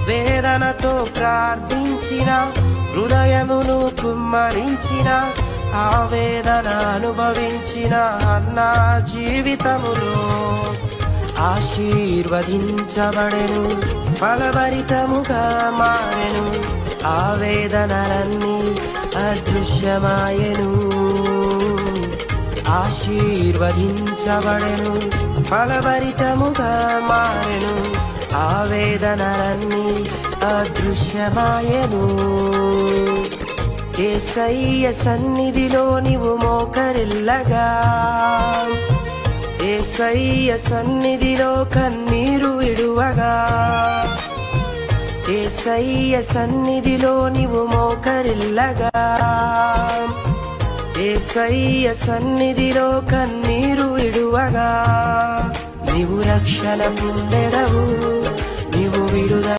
వేదనతో ప్రార్థించిన హృదయమును కుమ్మరించిన ఆవేదన అనుభవించిన అన్నా జీవితములో ఆశీర్వదించబడెను, ఫలభరితముగా మారెను. ఆవేదనలన్నీ అదృశ్యమాయెను. ఆశీర్వదించబడెను, ఫలభరితముగా మారెను. ఆవేదనలన్నీ అదృశ్యమాయెను. యేసయ్య సన్నిధిలో నీవు మోకరిల్లగా, యేసయ్య సన్నిధిలో కన్నీరు విడువగా, యేసయ్య సన్నిధిలో నీవు మోకరిల్లగా, యేసయ్య సన్నిధిలో కన్నీరు విడువగా నీవు రక్షణ పొందెదవు, నీవు విడుదల